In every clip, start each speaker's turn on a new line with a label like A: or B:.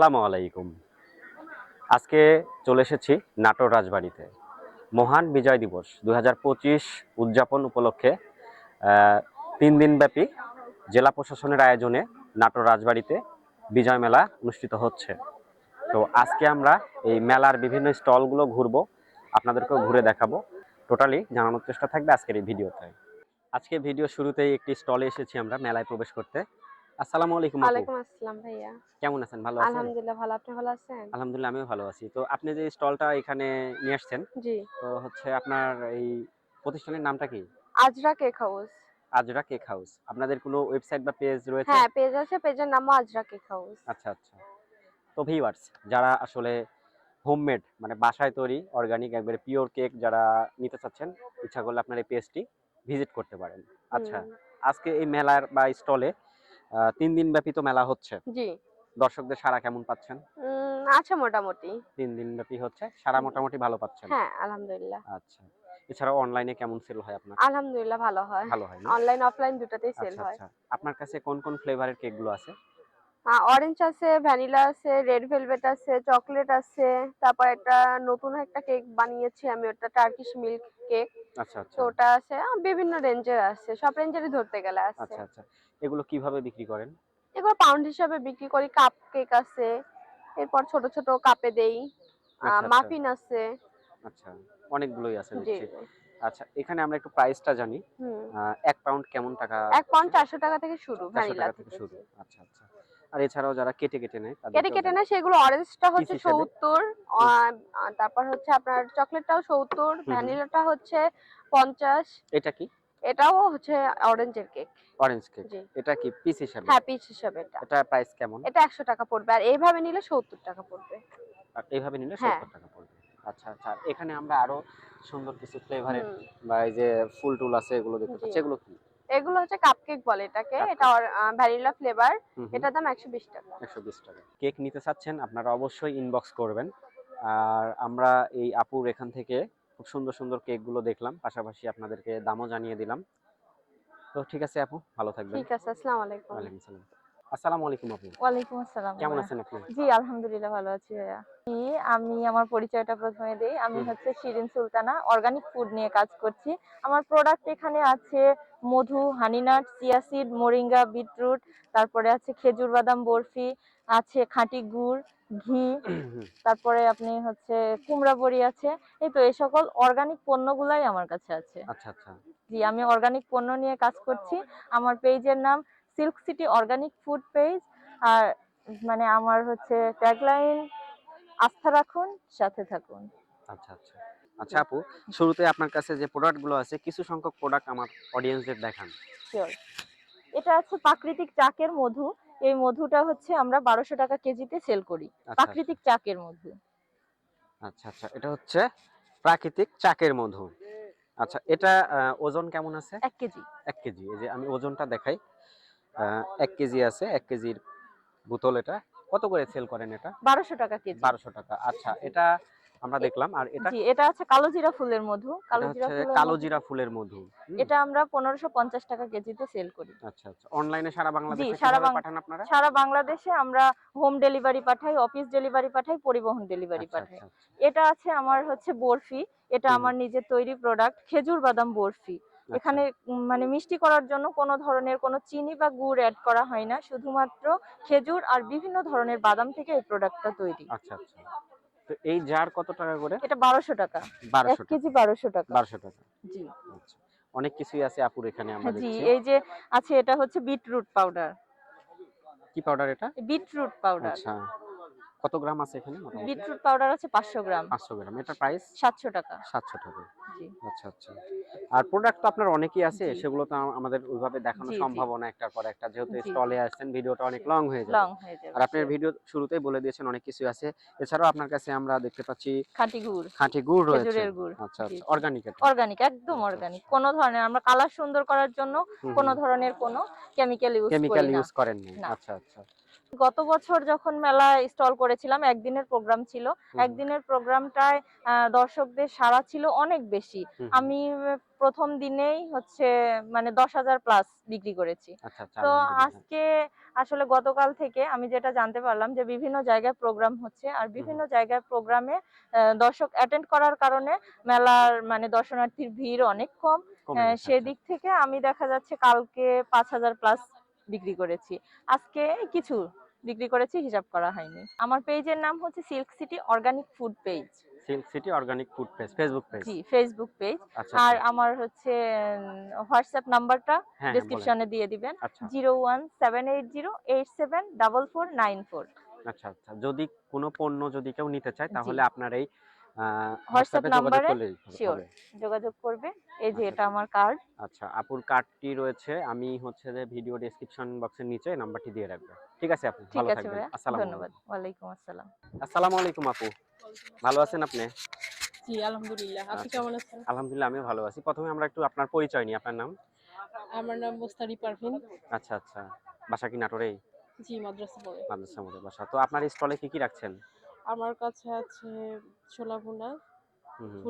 A: আসসালামু আলাইকুম। আজকে চলে এসেছি নাটোর রাজবাড়িতে। মহান বিজয় দিবস ২০২৫ উদযাপন উপলক্ষে ৩ দিনব্যাপী জেলা প্রশাসনের আয়োজনে নাটোর রাজবাড়িতে বিজয় মেলা অনুষ্ঠিত হচ্ছে। তো আজকে আমরা এই মেলার বিভিন্ন স্টলগুলো ঘুরবো, আপনাদেরকেও ঘুরে দেখাবো। টোটালি জানানোর চেষ্টা থাকবে আজকের এই ভিডিওতে। আজকে ভিডিও শুরুতেই একটি স্টলে এসেছি আমরা মেলায় প্রবেশ করতে। আসসালামু আলাইকুম আপু।
B: ওয়ালাইকুম আসসালাম ভাইয়া।
A: কেমন আছেন? ভালো আছেন?
B: আলহামদুলিল্লাহ ভালো। আপনি ভালো আছেন?
A: আলহামদুলিল্লাহ আমিও ভালো আছি। তো আপনি যে স্টলটা এখানে নিয়ে আসছেন,
B: জি।
A: তো হচ্ছে আপনার এই প্রতিষ্ঠানের নামটা কি?
B: আজরা কেক হাউস।
A: আজরা কেক হাউস। আপনাদের কোনো ওয়েবসাইট বা পেজ রয়েছে?
B: হ্যাঁ, পেজ আছে। পেজের নামও আজরা কেক হাউস।
A: আচ্ছা, আচ্ছা। তো ভিউয়ার্স যারা আসলে হোমমেড মানে বাসায় তৈরি অর্গানিক একবারে পিওর কেক যারা নিতে চাচ্ছেন, ইচ্ছা করলে আপনার এই পেজটি ভিজিট করতে পারেন। আচ্ছা,
B: হুম।
A: আজকে এই মেলার বা স্টলে ৩ দিন ব্যাপী তো মেলা হচ্ছে।
B: জি।
A: দর্শকদের সাড়া কেমন পাচ্ছেন?
B: আছে মোটামুটি।
A: ৩ দিন ব্যাপী হচ্ছে, সাড়া
B: হুম।
A: মোটামুটি ভালো পাচ্ছেন।
B: হ্যাঁ, আলহামদুলিল্লাহ।
A: আচ্ছা। এছাড়াও অনলাইনে কেমন সেল হয় আপনার?
B: আলহামদুলিল্লাহ ভালো হয়।
A: ভালো হয় না?
B: অনলাইন অফলাইন দুটাতেই সেল
A: আচ্ছা,
B: হয়।
A: আচ্ছা। আপনার কাছে কোন ফ্লেভারের কেকগুলো আছে?
B: অরেঞ্জ আছে, ভ্যানিলা আছে, রেড ভেলভেট আছে, চকোলেট আছে। তারপর একটা নতুন একটা কেক বানিয়েছি আমি, ওটা টার্কিশ মিল্ক কেক।
A: আচ্ছা,
B: তো
A: আচ্ছা।
B: ওটা আছে। বিভিন্ন রেঞ্জের আছে। সব রেঞ্জেরই ধরতে গেলে আছে।
A: আচ্ছা, আচ্ছা। এগুলো কিভাবে বিক্রি করেন?
B: এগুলো পাউন্ড হিসাবে বিক্রি করি। কাপ কেক আছে। এরপর ছোট ছোট কাপে দেই।
A: আচ্ছা, আচ্ছা।
B: মাফিন আছে।
A: আচ্ছা। অনেকগুলোই আছে
B: জি,
A: দেখছি।
B: জি।
A: আচ্ছা, এখানে আমরা একটু প্রাইসটা জানি।
B: হুম।
A: ১ পাউন্ড কেমন টাকা
B: ১
A: হচ্ছে?
B: পাউন্ড ৳৪০০ থেকে শুরু
A: ৳৪০০
B: ভ্যানিলা
A: থেকে
B: থেকে।
A: শুরু।
B: জি।
A: আচ্ছা, আচ্ছা। আর এছাড়াও যারা কেটে নেয়
B: কেটে
A: তাদেরকেও
B: কেটে
A: দেন।
B: না, সেগুলো অরেঞ্জটা
A: পিস
B: হচ্ছে
A: হিসেবে?
B: ৭০, আ
A: হুম,
B: আ তারপর হচ্ছে আপনার চকোলেটটাও ৭০,
A: হুম, হুম।
B: ভ্যানিলাটা হচ্ছে ৫০।
A: এটা কি?
B: এটাও হচ্ছে অরেঞ্জের কেক।
A: Orange cake.
B: জি।
A: এটা কি পিস হিসাবে?
B: হ্যাঁ, পিস হিসাবে এটা।
A: এটার প্রাইস কেমন?
B: এটা ৳১০০ পড়বে। আর এইভাবে নিলে ৳৭০ পড়বে।
A: আর এভাবে নিলে
B: হ্যাঁ।
A: ৳৭০ পড়বে। আচ্ছা, আচ্ছা। আর এখানে আমরা আরো সুন্দর কিছু ফ্লেভারের
B: হুম।
A: বা এই যে ফুল-টুল আছে এগুলো দেখতে
B: জি।
A: পাচ্ছি। এগুলো কি?
B: এগুলো হচ্ছে কাপকেক বলে এটাকে। এটা
A: কাপকেক।
B: Vanilla flavour.
A: হুম, হুম।
B: এটার দাম ৳১২০।
A: ৳১২০। কেক নিতে চাচ্ছেন আপনারা অবশ্যই ইনবক্স করবেন। আর আমরা এই আপুর এখান থেকে খুব সুন্দর কেকগুলো দেখলাম। পাশাপাশি আপনাদেরকে দামও জানিয়ে দিলাম। তো ঠিক আছে আপু, ভালো থাকবেন।
B: ঠিক আছে। আসসালামু আলাইকুম।
A: ওয়ালাইকুম আসসালাম। আসসালামু আলাইকুম আপু।
C: ওয়ালাইকুম আসসালাম
A: কেমন
C: ভাইয়া।
A: আছেন আপনি?
C: জি, আলহামদুলিল্লাহ ভালো আছি ভাইয়া। আমি আমার পরিচয়টা ১ম এ দেই। আমি
A: হুম,
C: হচ্ছে শিরিন সুলতানা। অর্গানিক ফুড নিয়ে কাজ করছি। আমার প্রোডাক্ট এখানে আছে মধু, honey nut, chia seed, moringa, beetroot, তারপরে আছে খেজুর বাদাম বরফি, আছে খাঁটি গুড়, ঘি,
A: হুম।
C: তারপরে আপনি হচ্ছে কুমড়া বড়ি আছে। এই তো এই সকল অর্গানিক পণ্যগুলাই আমার কাছে আছে।
A: আচ্ছা, আচ্ছা।
C: জি, আমি অর্গানিক পণ্য নিয়ে কাজ করছি। আমার পেজের নাম silk city organic food page. আর মানে আমার হচ্ছে ট্যাগলাইন আস্থা রাখুন, সাথে থাকুন।
A: আচ্ছা, আচ্ছা।
C: জি,
A: আচ্ছা আপু, শুরুতে আপনার কাছে যে প্রোডাক্ট গুলো আছে কিছু সংখ্যক প্রোডাক্ট আমার অডিয়েন্সদের দেখান।
C: শিওর। এটা আছে প্রাকৃতিক চাকের মধু। এই মধুটা হচ্ছে আমরা ৳১২০০ কেজিতে সেল করি।
A: আচ্ছা, আচ্ছা।
C: প্রাকৃতিক চাকের মধু।
A: আচ্ছা, আচ্ছা। এটা হচ্ছে প্রাকৃতিক চাকের মধু। আচ্ছা, এটা ওজন কেমন আছে?
C: ১ কেজি।
A: ১ কেজি। এই যে আমি ওজনটা দেখাই। ১ কেজি আছে। ১ কেজির বোতল এটা। কত করে সেল করেন এটা?
C: ৳১২০০ কেজি।
A: ৳১২০০। আচ্ছা,
C: জি।
A: এটা আমরা
C: এ
A: দেখলাম। আর এটা?
C: জি, এটা আছে কালো জিরা ফুলের মধু।
A: এটা
C: কালো জিরা
A: হচ্ছে
C: ফুলের
A: কালো
C: মধু
A: জিরা ফুলের মধু। হুম?
C: এটা আমরা ৳১৫৫০ কেজিতে সেল করি।
A: আচ্ছা, আচ্ছা। অনলাইনে সারা
C: জি,
A: বাংলাদেশে কিভাবে পাঠান আপনারা?
C: সারা বাংলাদেশে আমরা হোম ডেলিভারি পাঠাই, অফিস ডেলিভারি পাঠাই, পরিবহন ডেলিভারি
A: আচ্ছা,
C: পাঠাই।
A: আচ্ছা, আচ্ছা।
C: এটা আছে আমার হচ্ছে বরফি। এটা
A: হুম, হুম।
C: আমার নিজের তৈরি প্রোডাক্ট খেজুর বাদাম বরফি।
A: আচ্ছা,
C: এখানে মানে মিষ্টি করার জন্য কোনো ধরনের কোনো চিনি বা গুড় এড করা হয় না। শুধুমাত্র খেজুর আর বিভিন্ন ধরনের বাদাম থেকে এই প্রোডাক্টটা তৈরি।
A: আচ্ছা, আচ্ছা। তো এই জার কত টাকা করে?
C: এটা ৳১২০০। ১
A: ৳১২০০।
C: কেজি ৳১২০০।
A: ৳১২০০।
C: জি।
A: আচ্ছা। অনেক কিছুই আছে আপুর এখানে আমরা
C: জি,
A: দেখছি।
C: এই যে আছে এটা হচ্ছে বিটরুট পাউডার।
A: কি পাউডার এটা?
C: Beetroot powder.
A: আচ্ছা। কত গ্রাম আছে এখানে মোটামুটি?
C: বিটরুট পাউডার আছে 500 গ্রাম।
A: ৫০০ গ্রাম। এটার প্রাইস?
C: ৳৭০০।
A: ৳৭০০।
C: জি,
A: আচ্ছা, আচ্ছা। আর প্রোডাক্ট তো আপনার অনেকই আছে।
C: জি,
A: সেগুলো তো আমাদের ওইভাবে দেখানো
C: জি, জি,
A: সম্ভব না একটার পর একটা। যেহেতু
C: জি, জি।
A: স্টলে আসছেন ভিডিওটা অনেক
C: শিওর।
A: লং হয়ে যাবে।
C: লং হয়ে
A: আর
C: যাবে,
A: আপনার
C: শিওর।
A: ভিডিও শুরুতেই বলে দিয়েছেন অনেক কিছুই আছে। এছাড়াও আপনার কাছে আমরা দেখতে পাচ্ছি
C: খাঁটি গুড়,
A: খাঁটি গুড় রয়েছে।
C: খেজুরের গুড়।
A: আচ্ছা,
C: জি,
A: আচ্ছা।
C: জি।
A: অর্গানিক এটা?
C: অর্গানিক, একদম
A: আচ্ছা,
C: অর্গানিক।
A: আচ্ছা।
C: কোন ধরনের আমরা কালার সুন্দর করার জন্য
A: হুম,
C: কোন
A: হুম।
C: ধরনের কোন কেমিক্যাল ইউজ
A: কেমিক্যাল
C: করি না।
A: ইউজ করেন নাই।
C: না।
A: আচ্ছা, আচ্ছা।
C: গত বছর যখন মেলায় স্টল করেছিলাম, একদিনের প্রোগ্রাম ছিল।
A: হুম,
C: একদিনের প্রোগ্রামটায় দর্শকদের সাড়া ছিল অনেক বেশি।
A: হুম, হুম।
C: আমি প্রথম দিনেই হচ্ছে মানে 10,000 প্লাস বিক্রি করেছি।
A: আচ্ছা আচ্ছা,
C: তো
A: আলহামদুলিল্লাহ।
C: আজকে আসলে গতকাল থেকে আমি যেটা জানতে পারলাম যে বিভিন্ন জায়গায় প্রোগ্রাম হচ্ছে, আর
A: হুম,
C: বিভিন্ন জায়গায় প্রোগ্রামে দর্শক অ্যাটেন্ড করার কারণে মেলার মানে দর্শনার্থীর ভিড় অনেক কম।
A: কমে গেছে, আচ্ছা।
C: সেদিক থেকে আমি দেখা যাচ্ছে কালকে 5,000 প্লাস বিক্রি করেছি। আজকে কিছু বিক্রি করেছি, হিসাব করা হয়নি। আমার পেজের নাম হচ্ছে silk city organic food page.
A: Silk city organic food page, Facebook page.
C: জি, ফেসবুক পেজ।
A: আচ্ছা
C: আর
A: আচ্ছা।
C: আমার হচ্ছে হোয়াটসঅ্যাপ নাম্বারটা
A: হ্যাঁ হ্যাঁ, বলেন।
C: ডেসক্রিপশনে দিয়ে দিবেন,
A: আচ্ছা
C: 01780874494।
A: আচ্ছা আচ্ছা, যদি কোনো পণ্য যদি কেউ নিতে চায়
C: জি,
A: তাহলে আপনার এই
C: হোয়াটসঅ্যাপ
A: হোয়াটসঅ্যাপে যোগাযোগ
C: নাম্বারে
A: করলেই
C: শিওর
A: হবে।
C: যোগাযোগ করবে। এই যে
A: আচ্ছা
C: এটা আমার কার্ড।
A: আচ্ছা, আপুর কার্ডটি রয়েছে, আমি হচ্ছে যে ভিডিও ডেসক্রিপশন বক্সের নিচে নাম্বারটি দিয়ে রাখবো। ঠিক আছে আপু,
C: ঠিক
A: ভালো
C: আছে
A: থাকবেন।
C: ভাইয়া,
A: আসসালামু
C: ধন্যবাদ।
A: আলাইকুম।
C: ওয়ালাইকুম আসসালাম।
A: আসসালামু আলাইকুম আপু, ভালো আছেন আপনি?
D: জি, আলহামদুলিল্লাহ। আপনি
A: আচ্ছা,
D: কেমন আছেন?
A: আলহামদুলিল্লাহ আমিও ভালো আছি। প্রথমে আমরা একটু আপনার পরিচয় নিই, আপনার নাম?
D: আমার নাম মোস্তারি পারভিন।
A: আচ্ছা আচ্ছা, বাসা কি নাটোরেই?
D: জি, মাদ্রাসা পড়ে।
A: মাদ্রাসার মধ্যে বাসা। তো আপনার স্টলে কি কি রাখছেন?
D: আমার কাছে আছে ছোলা ভুনা,
A: হুম হুম।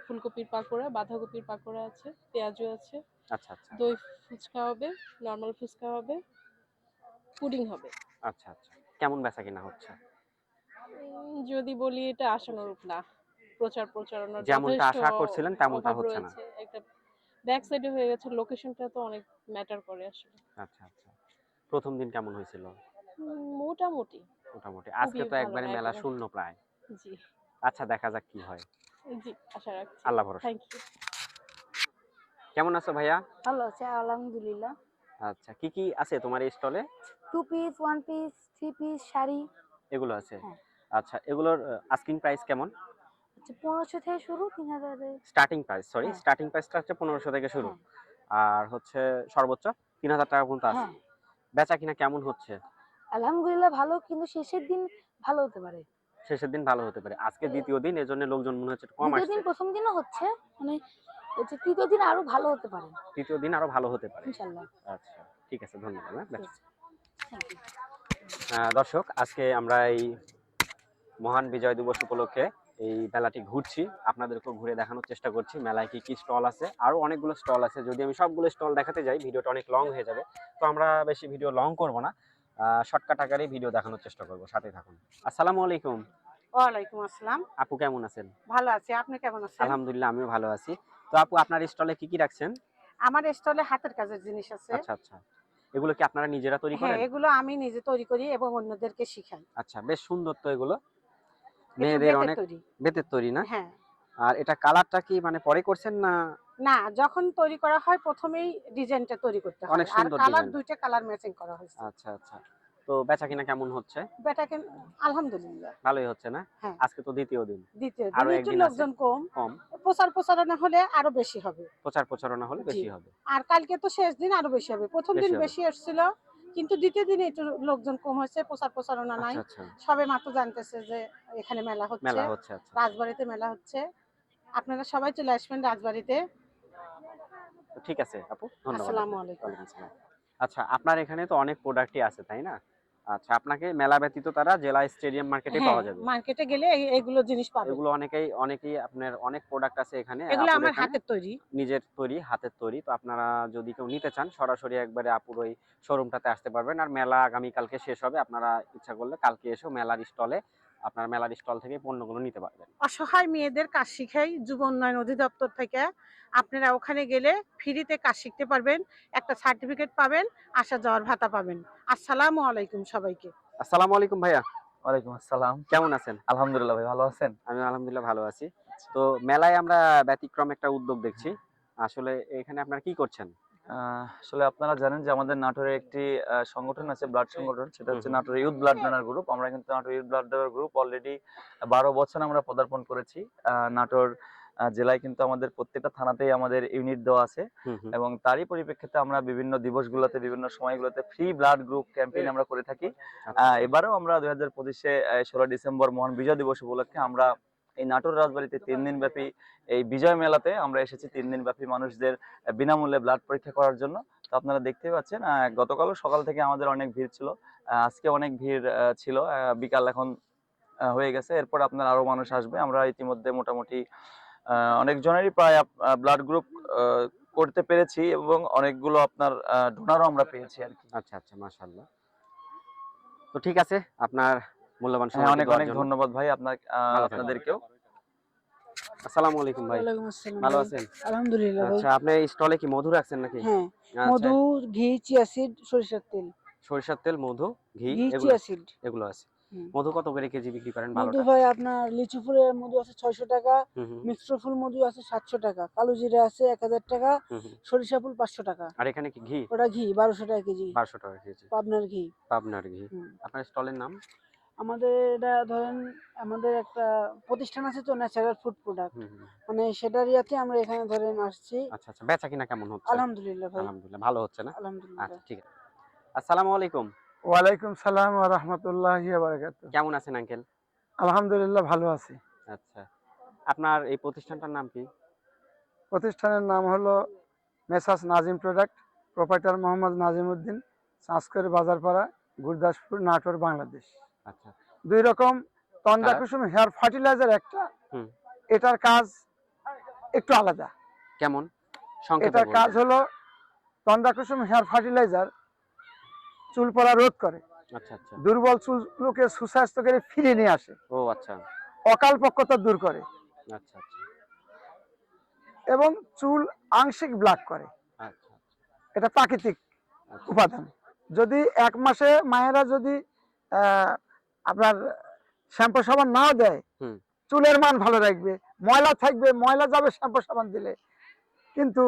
D: ফুলকপির পাকোড়া, বাঁধাকপির পাকোড়া আছে, পেঁয়াজু আছে,
A: আচ্ছা আচ্ছা
D: দই ফুচকা হবে, নরমাল ফুচকা হবে, পুডিং হবে।
A: আচ্ছা আচ্ছা, কেমন বেচা কিনা হচ্ছে?
D: যদি বলি এটা আশানুরূপ না। প্রচারণার
A: যেমনটা
D: যথেষ্ট
A: আশা করছিলেন তেমনটা
D: অভাব
A: হচ্ছে না?
D: রয়েছে। একটা ব্যাক সাইডে হয়ে গেছে, লোকেশনটা তো অনেক ম্যাটার করে আসলে।
A: আচ্ছা আচ্ছা, প্রথম দিন কেমন হয়েছিল?
D: মোটামুটি।
A: মোটামুটি। আজকে
D: খুবই
A: তো
D: ভালো
A: একবারে
D: না
A: মেলা
D: একেবারে।
A: শূন্য প্রায়।
D: জি,
A: আচ্ছা, দেখা যাক কি হয়।
D: জি, আশা রাখছি।
A: আল্লাহ ভরসা।
D: Thank you.
A: কেমন আছো ভাইয়া?
E: ভালো আছে আলহামদুলিল্লাহ।
A: আচ্ছা, কি কি আছে তোমার এই স্টলে?
E: 2 পিস, 1 পিস, 3 পিস শাড়ি।
A: এগুলো আছে?
E: হ্যাঁ।
A: আচ্ছা, এগুলোর আস্কিং প্রাইস কেমন?
E: হচ্ছে 1500 থেকে শুরু 3000 এর।
A: স্টার্টিং প্রাইস, সরি,
E: হ্যাঁ।
A: স্টার্টিং প্রাইসটা হচ্ছে 1500 থেকে শুরু।
E: হ্যাঁ।
A: আর হচ্ছে সর্বোচ্চ 3000 টাকা পর্যন্ত আছে।
E: হ্যাঁ।
A: বেচা কিনা কেমন হচ্ছে?
E: আলহামদুলিল্লাহ ভালো, কিন্তু শেষের দিন ভালো হতে পারে।
A: শেষের দিন ভালো হতে পারে। আজকে দ্বিতীয় দিন, এজন্য লোকজন মনে হচ্ছে একটু কম
E: দ্বিতীয়
A: আসছে।
E: দিন প্রথম দিনও হচ্ছে, মানে হচ্ছে তৃতীয় দিন আরো ভালো হতে পারে
A: তৃতীয় দিন আরো ভালো হতে পারে।
E: ইনশাআল্লাহ।
A: আচ্ছা, ঠিক আছে, ধন্যবাদ। হ্যাঁ,
E: ঠিক
A: বেশ।
E: আছে। Thank you.
A: দর্শক, আজকে আমরা এই মহান বিজয় দিবস উপলক্ষে এই মেলাটি ঘুরছি, আপনাদেরকেও ঘুরে দেখানোর চেষ্টা করছি মেলায় কি কি স্টল আছে। আরো অনেকগুলো স্টল আছে, যদি আমি সবগুলো স্টল দেখাতে যাই ভিডিওটা অনেক লং হয়ে যাবে। তো আমরা বেশি ভিডিও লং করব না, শর্টকাট আকারে ভিডিও দেখানোর চেষ্টা করব। সাথে থাকুন। আসসালামু আলাইকুম।
F: ওয়ালাইকুম আসসালাম।
A: আপু কেমন আছেন?
F: ভালো আছি। আপনি কেমন আছেন?
A: আলহামদুলিল্লাহ আমিও ভালো আছি। তো আপু, আপনার স্টলে কি কি রাখছেন?
F: আমার স্টলে হাতের কাজের জিনিস আছে।
A: আচ্ছা আচ্ছা, এগুলো কি আপনারা নিজেরা তৈরি
F: হ্যাঁ,
A: করেন?
F: এগুলো আমি নিজে তৈরি করি এবং অন্যদেরকে শিখাই।
A: আচ্ছা, বেশ সুন্দর তো এগুলো।
F: একটু
A: মেয়েদের
F: বেতের
A: অনেক
F: তৈরি।
A: বেতের তৈরি না?
F: হ্যাঁ।
A: আর এটা কালারটা কি মানে পরে করছেন না?
F: না, যখন তৈরি করা হয় প্রথমেই ডিজাইনটা তৈরি করতে হয়।
A: অনেক
F: আর
A: সুন্দর
F: কালার
A: ডিজাইন।
F: দুইটা কালার ম্যাচিং করা হয়েছে।
A: আচ্ছা আচ্ছা, তো বেচা কিনা কেমন হচ্ছে?
F: বেটাকে আলহামদুলিল্লাহ।
A: ভালোই হচ্ছে না?
F: হ্যাঁ।
A: আজকে তো দ্বিতীয় দিন,
F: দ্বিতীয়
A: আরো
F: দিন একটু
A: একদিন আছে।
F: লোকজন কম।
A: কম।
F: প্রচারণা হলে আরো বেশি হবে।
A: প্রচারণা হলে
F: জি।
A: বেশি হবে।
F: আর কালকে তো শেষ দিন, আরো বেশি হবে। প্রথম
A: বেশি
F: দিন
A: হবে।
F: বেশি আসছিল, কিন্তু দ্বিতীয় দিনে একটু লোকজন কম হয়েছে, প্রচারণা নাই।
A: আচ্ছা আচ্ছা,
F: সবে মাত্র জানতেছে যে এখানে মেলা হচ্ছে।
A: মেলা হচ্ছে। আচ্ছা,
F: রাজবাড়িতে মেলা হচ্ছে। আপনারা সবাই চলে আসবেন রাজবাড়িতে।
A: তো ঠিক আছে আপু, ধন্যবাদ।
F: আসসালামু আলাইকুম।
A: ওয়ালাইকুম আসসালাম। আচ্ছা, আপনার এখানে তো অনেক প্রোডাক্টই আছে তাই না? আচ্ছা, আপনাকে মেলা ব্যতীত তারা জেলা স্টেডিয়াম মার্কেটে
F: হ্যাঁ,
A: পাওয়া যাবে।
F: মার্কেটে গেলে এগুলো জিনিস পাবেন।
A: এগুলো অনেকেই আপনার অনেক প্রোডাক্ট আছে এখানে।
F: এগুলো
A: আপুর
F: আমার
A: এখানে
F: হাতের তৈরি।
A: নিজের তৈরি, হাতের তৈরি। তো আপনারা যদি কেউ নিতে চান সরাসরি একবারে আপুর ওই শোরুমটাতে আসতে পারবেন। আর মেলা আগামীকালকে শেষ হবে, আপনারা ইচ্ছা করলে কালকে এসেও মেলার স্টলে আপনারা মেলার স্টল থেকে পণ্যগুলো নিতে পারবেন।
F: অসহায় মেয়েদের কাজ শিখাই যুব উন্নয়ন অধিদপ্তর থেকে। আপনারা ওখানে গেলে ফ্রিতে কাজ শিখতে পারবেন, একটা সার্টিফিকেট পাবেন, আসা যাওয়ার ভাতা পাবেন। আসসালামু আলাইকুম সবাইকে।
A: আসসালামু আলাইকুম ভাইয়া,
G: ওয়ালাইকুম আসসালাম।
A: কেমন আছেন?
G: আলহামদুলিল্লাহ ভাই, ভালো আছেন?
A: আমি আলহামদুলিল্লাহ ভালো আছি। তো মেলায় আমরা ব্যতিক্রম একটা উদ্যোগ দেখছি, আসলে এখানে আপনারা কি করছেন?
G: আসলে আপনারা জানেন যে আমাদের নাটোরে একটি সংগঠন আছে, ব্লাড সংগঠন, সেটা হচ্ছে
A: হুম।
G: Natore youth blood donor group. আমরা কিন্তু Natore youth blood donor group already 12 বছর আমরা পদার্পণ করেছি। নাটোর জেলায় কিন্তু আমাদের প্রত্যেকটা থানাতেই আমাদের ইউনিট দেওয়া আছে,
A: হুম হুম।
G: এবং তারই পরিপ্রেক্ষিতে আমরা বিভিন্ন দিবসগুলোতে, বিভিন্ন সময়গুলোতে ফ্রি ব্লাড গ্রুপ ক্যাম্পেইন আমরা করে থাকি।
A: আচ্ছা,
G: এবারেও আমরা 2025-এ 16 ডিসেম্বর মহান বিজয় দিবস উপলক্ষে আমরা এই নাটোর রাজবাড়িতে 3 দিন ব্যাপী এই বিজয় মেলাতে আমরা এসেছি 3 দিন ব্যাপী মানুষদের বিনামূল্যে ব্লাড পরীক্ষা করার জন্য। তো আপনারা দেখতেই পাচ্ছেন গতকালও সকাল থেকে আমাদের অনেক ভিড় ছিল, আজকে অনেক ভিড় ছিল। বিকাল এখন হয়ে গেছে, এরপর আপনার আরো মানুষ আসবে। আমরা ইতিমধ্যে মোটামুটি অনেকজনেরই প্রায় ব্লাড গ্রুপ করতে পেরেছি এবং অনেকগুলো আপনার ডোনারও আমরা পেয়েছি আর কি।
A: আচ্ছা আচ্ছা, মাশাআল্লাহ। তো ঠিক আছে, আপনার মূল্যবান
G: হ্যাঁ,
A: সময়
G: অনেক
A: দেওয়ার
G: অনেক
A: জন্য
G: ধন্যবাদ ভাই আপনার
A: ভালো থাকবেন।
G: আপনাদেরকেও।
A: আসসালামু আলাইকুম ভাই,
H: ওয়ালাইকুম আসসালাম
A: ভালো
H: ভাই।
A: আছেন?
H: আলহামদুলিল্লাহ ভাই।
A: আচ্ছা, আপনি স্টলে কি মধু রাখছেন নাকি?
H: হ্যাঁ,
A: আচ্ছা,
H: মধু, ঘি, চিয়া সিড, সরিষার তেল।
A: সরিষার তেল, মধু, ঘি,
H: ঘি,
A: এগুলো
H: চিয়া সিড।
A: এগুলো আছে।
H: হুম।
A: মধু কত করে কেজি বিক্রি করেন?
H: মধু
A: ভালোটা?
H: ভাই আপনার লিচু ফুলের মধু আছে 600 টাকা,
A: হুম হুম
H: মিক্সড ফুল মধু আছে 700 টাকা, কালো জিরা আছে 1000 টাকা,
A: হুম হুম।
H: সরিষা ফুল 500 টাকা।
A: আর এখানে কি ঘি?
H: ওটা ঘি 1200 টাকা কেজি।
A: 1200 টাকা কেজি।
H: পাবনার ঘি।
A: পাবনার ঘি।
H: হুম।
A: আপনার স্টলের নাম?
H: আমাদের এটা ধরেন আমাদের একটা প্রতিষ্ঠান আছে তো, ন্যাচারাল ফুড প্রোডাক্ট।
A: হুম হুম।
H: মানে সেটারই আছে, আমরা এখানে ধরেন আসছি।
A: আচ্ছা আচ্ছা, বেচা কিনা কেমন হচ্ছে?
H: আলহামদুলিল্লাহ ভাই।
A: আলহামদুলিল্লাহ, ভালো হচ্ছে না?
H: আলহামদুলিল্লাহ।
A: আচ্ছা, ঠিক আছে। আসসালামু আলাইকুম,
I: ওয়ালাইকুম সালাম ওয়া রাহমাতুল্লাহি ওয়া বারাকাতুহু।
A: কেমন আছেন আঙ্কেল?
I: আলহামদুলিল্লাহ ভালো আছি।
A: আচ্ছা, আপনার এই প্রতিষ্ঠানটার নাম কি?
I: প্রতিষ্ঠানের নাম হলো Messrs Nazim product, proprietor Mohammad Nazim Uddin, Sanskari Bazarpara, Gurdaspur, Natore, Bangladesh.
A: আচ্ছা।
I: দুই রকম তন্দা
A: হ্যাঁ।
I: কুসুম হেয়ার ফার্টিলাইজার একটা,
A: হুম।
I: এটার কাজ একটু আলাদা।
A: কেমন? সংক্ষেপে
I: এটার কাজ
A: বলবেন।
I: হলো তন্দা কুসুম হেয়ার ফার্টিলাইজার চুল পড়া রোধ করে,
A: আচ্ছা আচ্ছা।
I: দুর্বল চুলগুলোকে সুস্বাস্থ্য করে ফিরিয়ে নিয়ে আসে,
A: ও আচ্ছা।
I: অকাল পক্কতা দূর করে
A: আচ্ছা আচ্ছা।
I: এবং চুল আংশিক ব্ল্যাক করে।
A: আচ্ছা
I: এটা প্রাকৃতিক
A: আচ্ছা।
I: উপাদান। যদি 1 মাসে মায়েরা যদি আপনার শ্যাম্পু সাবান নাও দেয়,
A: হুম।
I: চুলের মান ভালো রাখবে, ময়লা থাকবে, ময়লা যাবে শ্যাম্পু সাবান দিলে, কিন্তু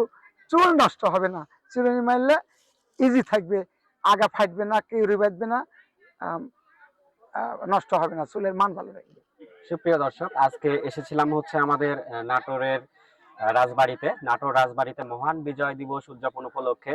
I: চুল নষ্ট হবে না। চিরুনি মারলে ইজি থাকবে, আগা ফাটবে না, কেউরি বাঁধবে না, নষ্ট হবে না, চুলের মান ভালো রাখবে।
A: সুপ্রিয় দর্শক, আজকে এসেছিলাম হচ্ছে আমাদের নাটোরের রাজবাড়িতে। নাটোর রাজবাড়িতে মহান বিজয় দিবস উদযাপন উপলক্ষে